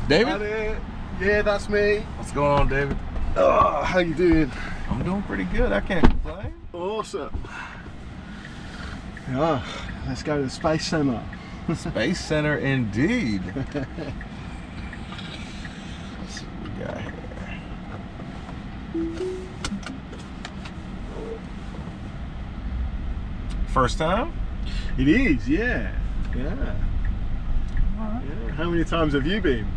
David? Yeah, that's me. What's going on, David? Oh, how you doing? I'm doing pretty good. I can't complain. Awesome. Yeah, let's go to the Space Center. Space Center, indeed. Let's see what we got here. First time? It is, yeah. Yeah. How many times have you been?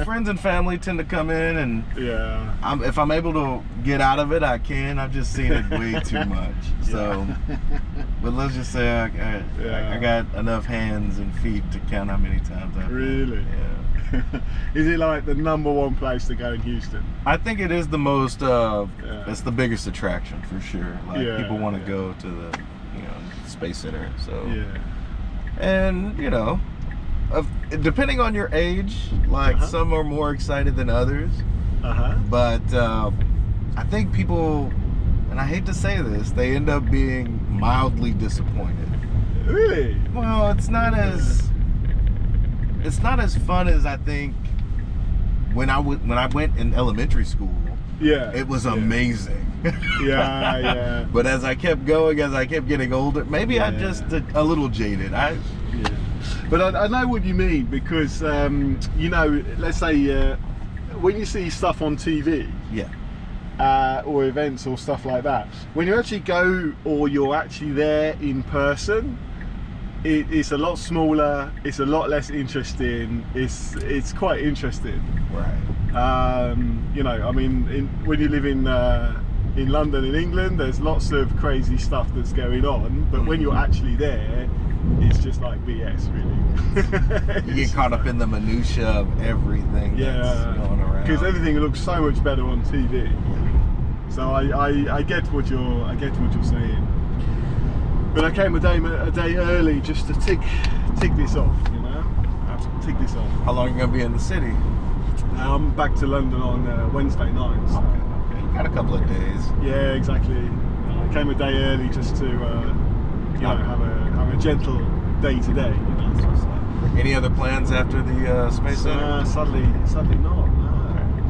Friends and family tend to come in, and yeah, if I'm able to get out of it, I can. I've just seen it way too much. So, but let's just say I got enough hands and feet to count how many times I've really been. Yeah. Is it like the #1 place to go in Houston? I think it is the most. It's the biggest attraction for sure. Like people want to go to the, Space Center. So and depending on your age, like some are more excited than others. But I think people, and I hate to say this, they end up being mildly disappointed. Really? Well, it's not as fun as I think when I went in elementary school. Yeah. It was amazing. Yeah. But as I kept going, as I kept getting older, maybe I just a little jaded. But I know what you mean, because let's say when you see stuff on TV, or events or stuff like that, when you actually go or you're actually there in person, it's a lot smaller, it's a lot less interesting, it's quite interesting. Right. When you live in London, in England, there's lots of crazy stuff that's going on, but when you're actually there, it's just like BS, really. You get caught up in the minutia of everything that's going around. Because everything looks so much better on TV. So I get what you're saying. But I came a day early just to tick this off, tick this off. How long are you gonna be in the city? I'm back to London on Wednesday night. So. Okay, you got a couple of days. Yeah, exactly. I came a day early just to have a gentle day today. Any other plans after the Space Center? Sadly not.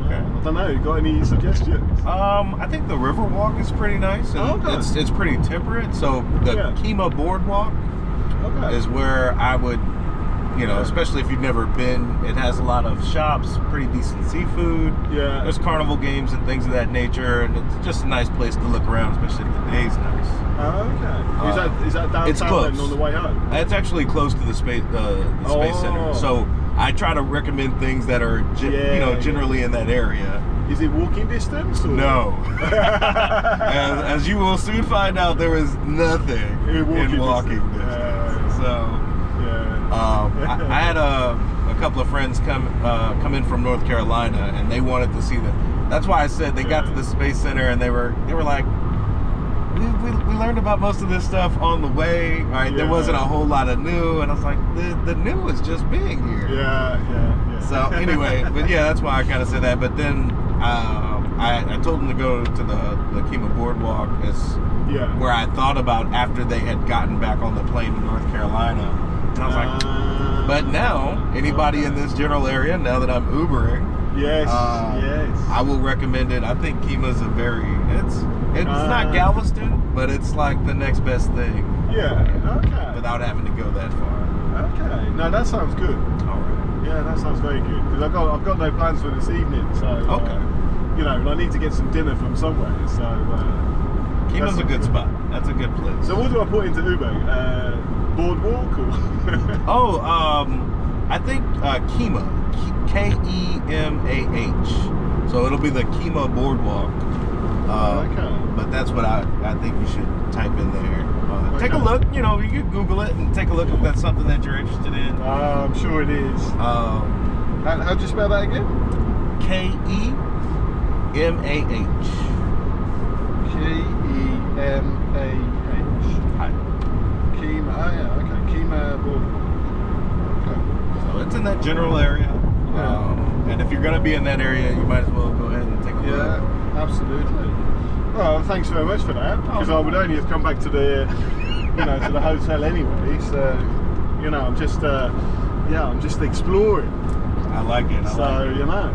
Okay. I don't know. Got any suggestions? I think the Riverwalk is pretty nice, and it's pretty temperate. So the Kima Boardwalk is where I would, especially if you've never been. It has a lot of shops, pretty decent seafood. Yeah. There's carnival games and things of that nature, and it's just a nice place to look around, especially if the day's nice. Oh, okay. Is that downtown it's close. on the way home? It's actually close to the Space Center. So I try to recommend things that are generally in that area. Is it walking distance? Or? No. as you will soon find out, there is nothing in walking distance. So I had a couple of friends come in from North Carolina, and they wanted to see that's why I said they got to the Space Center, and they were like, we learned about most of this stuff on the way, right? There wasn't a whole lot of new, and I was like, the new is just being here. Yeah. So anyway, but that's why I kind of said that. But then I told them to go to the Kima Boardwalk, where I thought about after they had gotten back on the plane to North Carolina, and I was like, but now anybody in this general area, now that I'm Ubering, yes, I will recommend it. I think Kima's it's not Galveston, but it's like the next best thing. Yeah. Okay. Without having to go that far. Okay. No, that sounds good. All right. Yeah, that sounds very good, because I've got no plans for this evening. So I need to get some dinner from somewhere. So Kima's a good spot. That's a good place. So what do I put into Uber? Boardwalk or? I think Kima, Kemah. So it'll be the Kima Boardwalk. But that's what I think you should type in there. Take a look. You can Google it and take a look if that's something that you're interested in. I'm sure it is. How'd you spell that again? Kemah. Kemah. Kemah Boardwalk. Okay. So it's in that general area. And if you're going to be in that area, you might as well go ahead and take a look. Yeah, absolutely. Well, thanks very much for that, because I would only have come back to the, to the hotel anyway. So, You know, I'm just exploring. I like it. You know,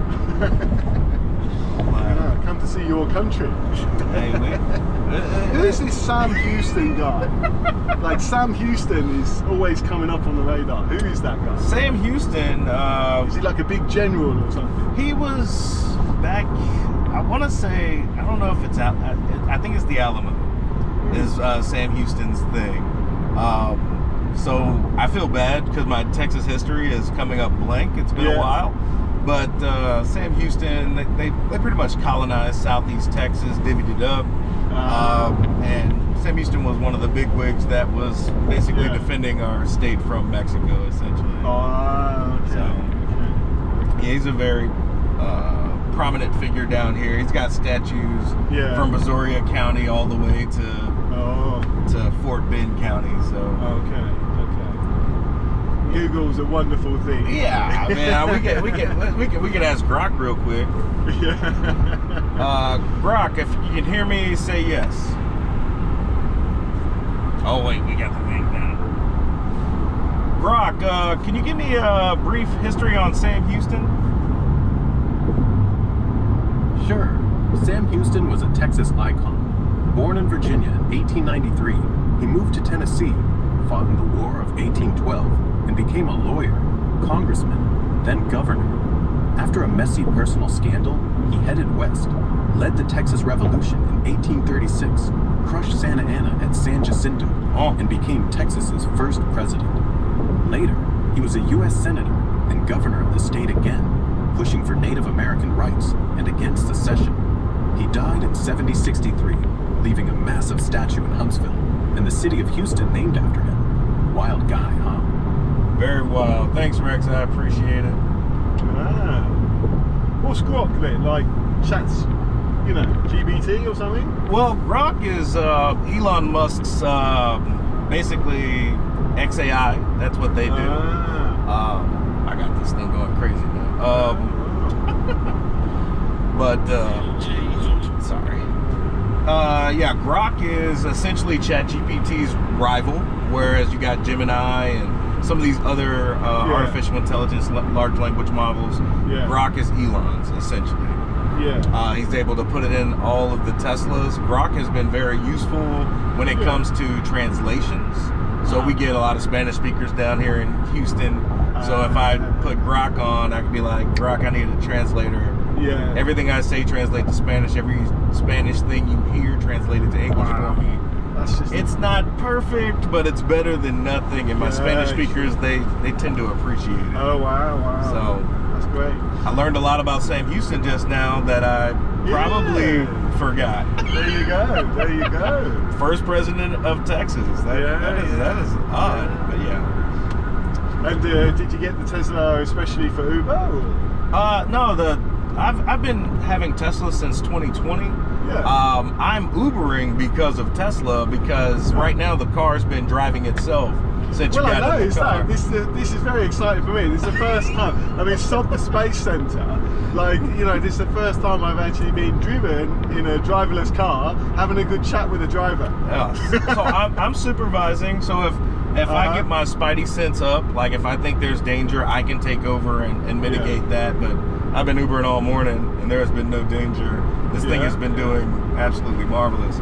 come to see your country. Hey, who is this Sam Houston guy? Like, Sam Houston is always coming up on the radar. Who is that guy? Sam Houston. Is he like a big general or something? He was back. I want to say, I don't know if it's out. I think it's the Alamo. Is Sam Houston's thing. So I feel bad because my Texas history is coming up blank. It's been a while. But Sam Houston, they pretty much colonized Southeast Texas, divvied it up. And Sam Houston was one of the big wigs that was basically defending our state from Mexico, essentially. Oh, okay. So, he's a very prominent figure down here. He's got statues from Missouri County all the way to Fort Bend County. So Google's a wonderful thing. Yeah, man. we can ask Grok real quick. Grok, if you can hear me, say yes. Oh wait, we got the thing down. Grok, can you give me a brief history on Sam Houston? Sure. Sam Houston was a Texas icon. Born in Virginia in 1893, he moved to Tennessee, fought in the War of 1812, and became a lawyer, congressman, then governor. After a messy personal scandal, he headed west, led the Texas Revolution in 1836, crushed Santa Anna at San Jacinto, and became Texas's first president. Later, he was a U.S. senator and governor of the state again, pushing for Native American rights and against secession. He died in 1763, leaving a massive statue in Huntsville, and the city of Houston named after him. Wild guy, huh? Very wild. Thanks, Rex. I appreciate it. What's Grok then? Like, chats, you know, GBT or something? Well, Grok is Elon Musk's basically XAI. That's what they do. I got this thing going crazy now. Sorry. Grok is essentially ChatGPT's rival, whereas you got Gemini and some of these other artificial intelligence, large language models. Grok is Elon's, essentially. He's able to put it in all of the Teslas. Grok has been very useful when it comes to translations. So we get a lot of Spanish speakers down here in Houston. So if I put Grok on, I could be like, Grok, I need a translator. Everything I say translate to Spanish. Every Spanish thing you hear translated to English for me. It's not perfect, but it's better than nothing. And my Spanish speakers, they tend to appreciate it. Oh, wow. So that's great. I learned a lot about Sam Houston just now that I probably forgot. There you go. First president of Texas. That is odd, but yeah. And did you get the Tesla especially for Uber? Or? No, I've been having Tesla since 2020. I'm Ubering because of Tesla, because right now the car's been driving itself since you got in the car. This is very exciting for me. This is the first time. I mean, sod the Space Center. Like, you know, this is the first time I've actually been driven in a driverless car, having a good chat with a driver. So I'm supervising. So if I get my spidey sense up, like if I think there's danger, I can take over and mitigate that. But I've been Ubering all morning, and there has been no danger. This thing has been doing absolutely marvelous.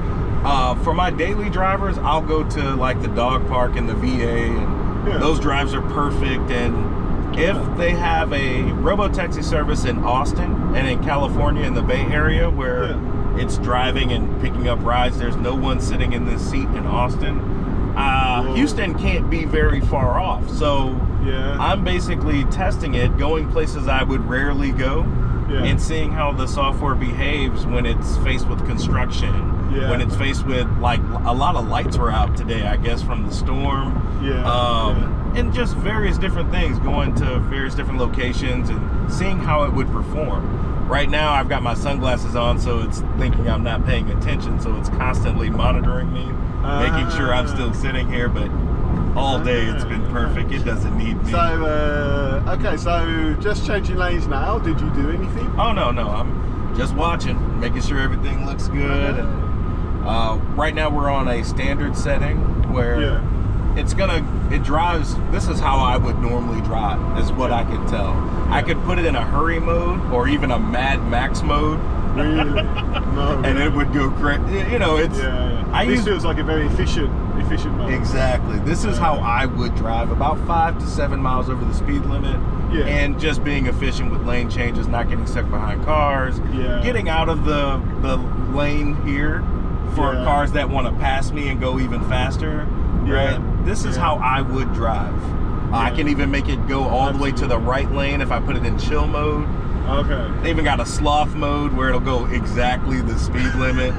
For my daily drivers, I'll go to like the dog park and the VA, and those drives are perfect. And if they have a Robotaxi service in Austin and in California in the Bay Area where it's driving and picking up rides, there's no one sitting in this seat in Austin. Houston can't be very far off, so I'm basically testing it, going places I would rarely go, and seeing how the software behaves when it's faced with construction, when it's faced with, like, a lot of lights were out today, I guess, from the storm, and just various different things, going to various different locations and seeing how it would perform. Right now I've got my sunglasses on, so it's thinking I'm not paying attention, so it's constantly monitoring me, making sure I'm still sitting here, but all day it's been perfect. It doesn't need me. So, okay, so just changing lanes now. Did you do anything? Oh, no. I'm just watching, making sure everything looks good. And right now we're on a standard setting where it drives, this is how I would normally drive, is what I can tell. I could put it in a hurry mode or even a Mad Max mode. Really? No. And it would go great. You know, it's... This feels like a very efficient mode. Exactly. This is how I would drive, about 5 to 7 miles over the speed limit. Yeah. And just being efficient with lane changes, not getting stuck behind cars. Yeah. Getting out of the lane here for cars that want to pass me and go even faster. Yeah. Right? This is how I would drive. Yeah. I can even make it go all the way to the right lane if I put it in chill mode. Okay. They even got a sloth mode where it'll go exactly the speed limit.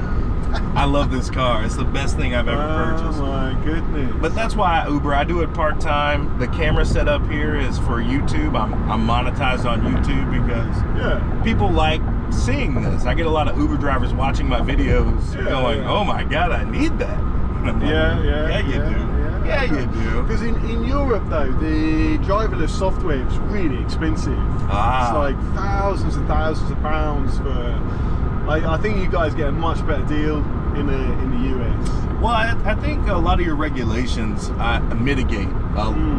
I love this car. It's the best thing I've ever purchased. Oh my goodness. But that's why I Uber. I do it part-time. The camera setup here is for YouTube. I'm monetized on YouTube because people like seeing this. I get a lot of Uber drivers watching my videos going, oh my God, I need that. And I'm like, yeah, you do. Yeah, you do. Because in Europe, though, the driverless software is really expensive. It's like thousands and thousands of pounds for... I think you guys get a much better deal in the US. Well, I think a lot of your regulations mitigate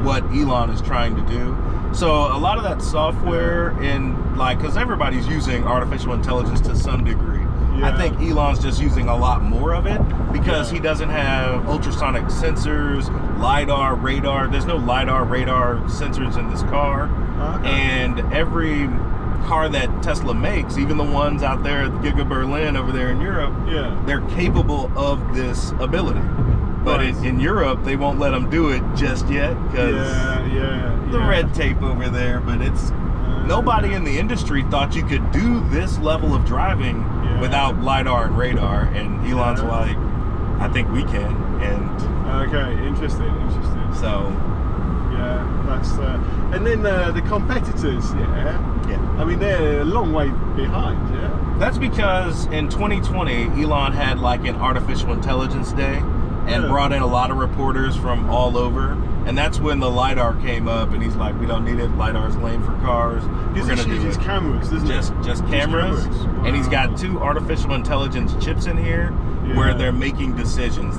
what Elon is trying to do. So a lot of that software because everybody's using artificial intelligence to some degree. Yeah. I think Elon's just using a lot more of it because he doesn't have ultrasonic sensors, LiDAR, radar. There's no LiDAR, radar sensors in this car. And every car that Tesla makes, even the ones out there at Giga Berlin over there in Europe, they're capable of this ability. But in Europe, they won't let them do it just yet because the red tape over there. But it's nobody in the industry thought you could do this level of driving without LiDAR and radar. And Elon's like, I think we can. And okay, interesting. So that's and then the competitors, I mean, they're a long way behind. That's because in 2020 Elon had like an artificial intelligence day and brought in a lot of reporters from all over, and that's when the LiDAR came up, and he's like, we don't need it, LiDAR's lame for cars. We're gonna do it. Cameras, doesn't it? Just cameras. Wow. And he's got 2 artificial intelligence chips in here where they're making decisions.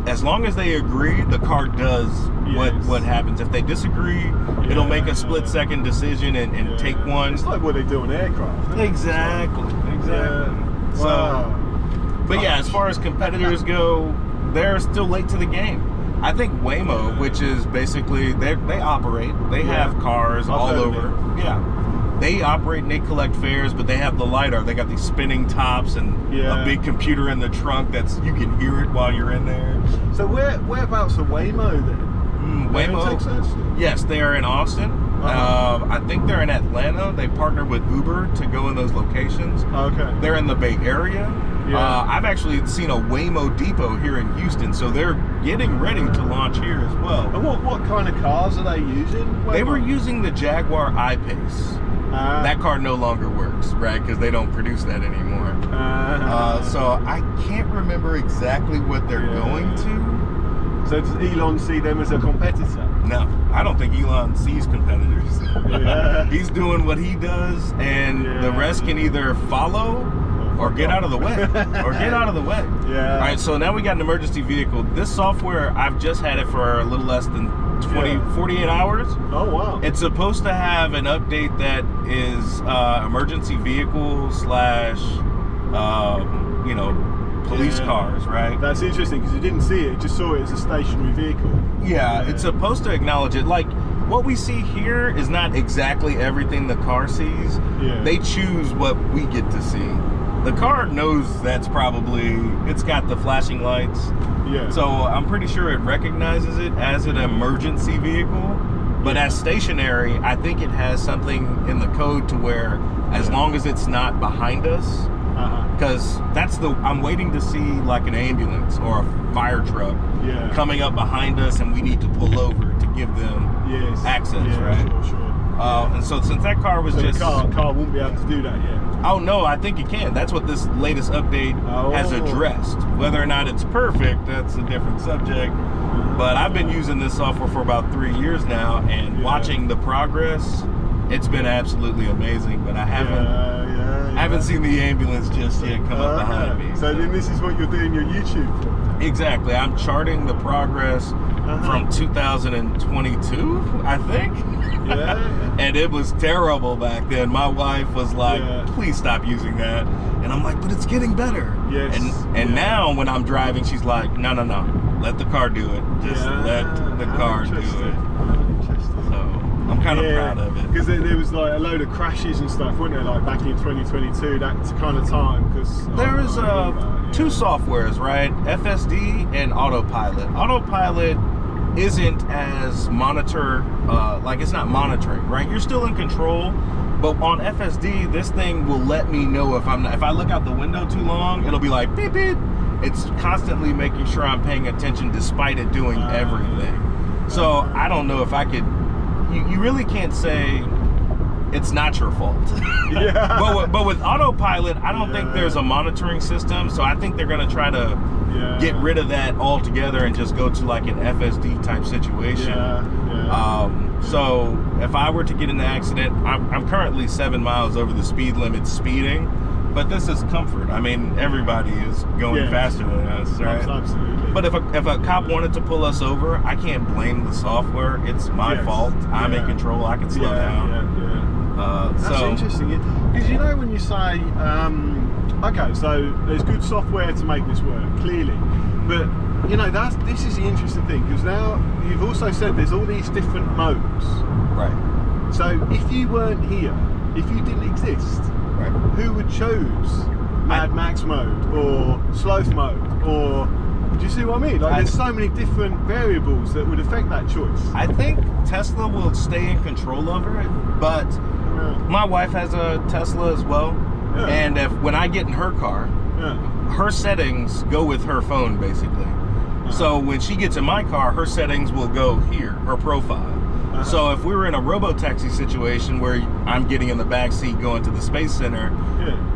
As long as they agree, the car does what happens. If they disagree, it'll make a split-second decision and take one. It's like what they do in aircraft. Exactly. So, but as far as competitors go, they're still late to the game. I think Waymo, which is basically, they operate. They have cars all over. They operate and they collect fares, but they have the LiDAR. They got these spinning tops and a big computer in the trunk you can hear it while you're in there. So whereabouts are Waymo then? Waymo, in Texas? Yes, they are in Austin. I think they're in Atlanta. They partnered with Uber to go in those locations. Okay. They're in the Bay Area. I've actually seen a Waymo depot here in Houston, so they're getting ready to launch here as well. And what kind of cars are they using? Waymo? They were using the Jaguar I-Pace. That car no longer works, right? Because they don't produce that anymore. So I can't remember exactly what they're going to. So does Elon see them as a competitor? No, I don't think Elon sees competitors. He's doing what he does, and the rest can either follow or get out of the way. All right, so now we got an emergency vehicle. This software, I've just had it for a little less than 48 hours. Oh, wow. It's supposed to have an update that is emergency vehicle / police cars, right? That's interesting because you didn't see it, you just saw it as a stationary vehicle. It's supposed to acknowledge it. Like, what we see here is not exactly everything the car sees. They choose what we get to see. The car knows it's got the flashing lights. So I'm pretty sure it recognizes it as an emergency vehicle. But as stationary, I think it has something in the code to where as long as it's not behind us, because I'm waiting to see like an ambulance or a fire truck coming up behind us, and we need to pull over to give them access, right? Sure. And so since that car was the car won't be able to do that yet. Oh no, I think it can. That's what this latest update has addressed. Whether or not it's perfect, that's a different subject. But I've been using this software for about 3 years now, and watching the progress, it's been absolutely amazing. But I haven't seen the ambulance just yet come up behind me. So then this is what you're doing your YouTube for? Exactly. I'm charting the progress from 2022, I think. Yeah. And it was terrible back then. My wife was like, please stop using that. And I'm like, but it's getting better. Yes. And now when I'm driving, she's like, no. Let the car do it. Just let the car do it. Interesting. So I'm kind of proud of it. Because there was like a load of crashes and stuff, weren't there? Like back in 2022, that kind of time. Because there is two softwares, right? FSD and Autopilot. Autopilot isn't as like it's not monitoring, right? You're still in control, but on FSD, this thing will let me know if I look out the window too long, it'll be like beep beep. It's constantly making sure I'm paying attention despite it doing everything. So I don't know if I could. You really can't say it's not your fault. But with Autopilot, I don't think there's a monitoring system, so I think they're going to try to get rid of that altogether and just go to like an FSD type situation. So if I were to get in an accident, I'm currently 7 miles over the speed limit speeding, but this is comfort. I mean, everybody is going faster than us, right? Absolutely. But if a cop wanted to pull us over, I can't blame the software. It's my fault. I'm in control. I can slow down. That's interesting, because you know when you say, okay, so there's good software to make this work, clearly, but you know this is the interesting thing, because now you've also said there's all these different modes. Right. So if you weren't here, if you didn't exist, who would choose Mad Max mode or Sloth mode, or do you see what I mean? Like there's so many different variables that would affect that choice. I think Tesla will stay in control over it, but my wife has a Tesla as well, and when I get in her car, her settings go with her phone basically. So when she gets in my car, her settings will go here, her profile. So if we were in a Robotaxi situation where I'm getting in the back seat going to the Space Center,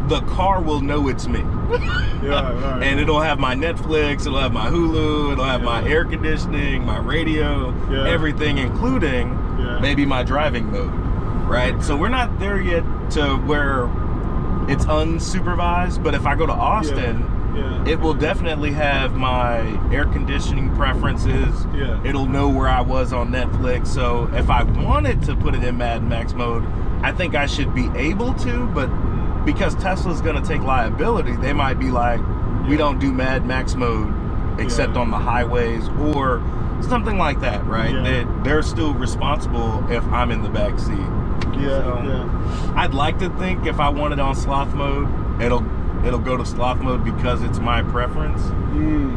the car will know it's me. And it'll have my Netflix, it'll have my Hulu, it'll have my air conditioning, my radio, everything, including maybe my driving mode, right? So we're not there yet to where it's unsupervised, but if I go to Austin, it will definitely have my air conditioning preferences. It'll know where I was on Netflix. So if I wanted to put it in Mad Max mode, I think I should be able to, but because Tesla's going to take liability, they might be like, we don't do Mad Max mode except on the highways or something like that, right? They're still responsible if I'm in the back seat. I'd like to think if I want it on sloth mode, it'll go to sloth mode because it's my preference.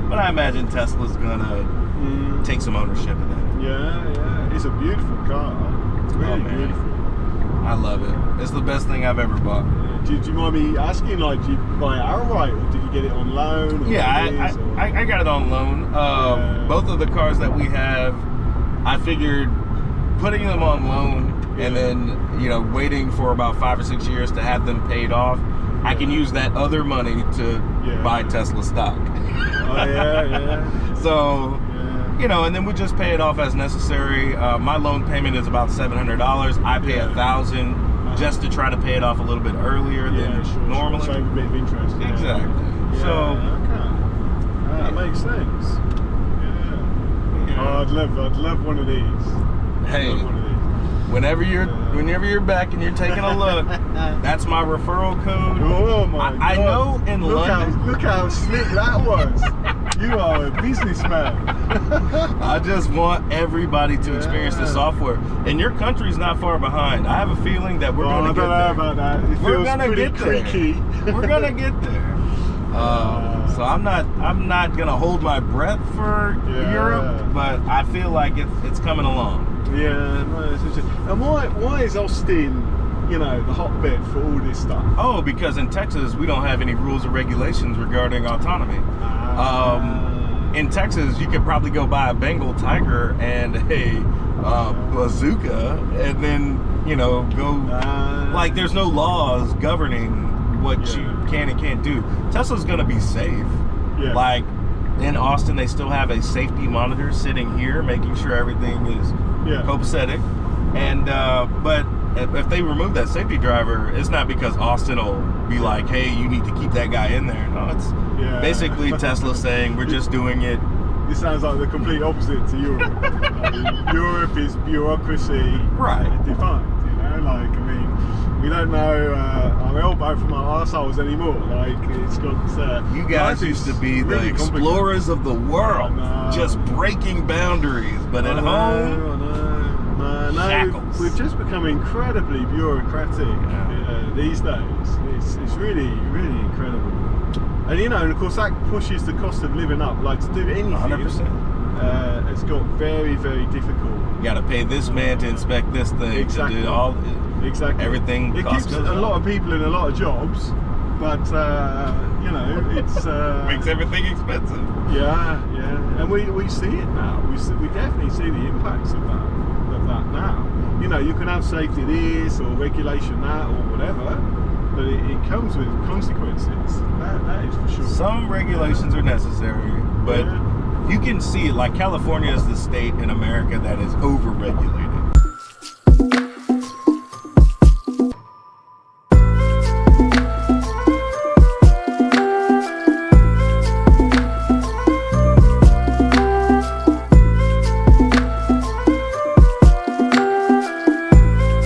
But I imagine Tesla's gonna take some ownership of that. It's a beautiful car. It's really beautiful. I love it. It's the best thing I've ever bought. Do you mind me asking, like, did you buy it outright or did you get it on loan? I got it on loan. Both of the cars that we have, I figured putting them on loan and then, waiting for about 5 or 6 years to have them paid off, I can use that other money to buy Tesla stock. So, and then we just pay it off as necessary. My loan payment is about $700. I pay $1,000 just to try to pay it off a little bit earlier than normally. Save a bit of interest. Exactly. So, that makes sense. Oh, I'd love one of these. Hey. Whenever you're back and you're taking a look, that's my referral code. Oh my God. I know in London. Look how slick that was. You are a businessman. I just want everybody to experience the software. And your country's not far behind. I have a feeling that we're going to get there. I don't know about that. It feels pretty creaky. We're going to get there. So I'm not going to hold my breath for Europe, but I feel like it's coming along. And why is Austin, the hotbed for all this stuff? Oh, because in Texas we don't have any rules or regulations regarding autonomy. In Texas, you could probably go buy a Bengal tiger and a bazooka, and then go like there's no laws governing what you can and can't do. Tesla's gonna be safe. Like in Austin, they still have a safety monitor sitting here, making sure everything is copacetic. And but if they remove that safety driver, it's not because Austin will be like, hey, you need to keep that guy in there. No, it's basically Tesla saying we're just doing it This sounds like the complete opposite to Europe. Europe is bureaucracy defined. You know, like I mean, we don't know our elbow from our arseholes anymore. Like it's got. You guys used to be the explorers of the world, just breaking boundaries. But at home, shackles. We've just become incredibly bureaucratic these days. It's really, really incredible. And you know, and of course that pushes the cost of living up. Like to do anything, 100%. It's got very, very difficult. You got to pay this man to inspect this thing, to do all everything. It keeps a lot of people in a lot of jobs, but you know, it's makes everything expensive. Yeah, and we see it now. We definitely see the impacts of that now. You know, you can have safety this or regulation that or whatever, but it comes with consequences. That is for sure. Some regulations are necessary, but you can see it. Like California is the state in America that is over-regulated.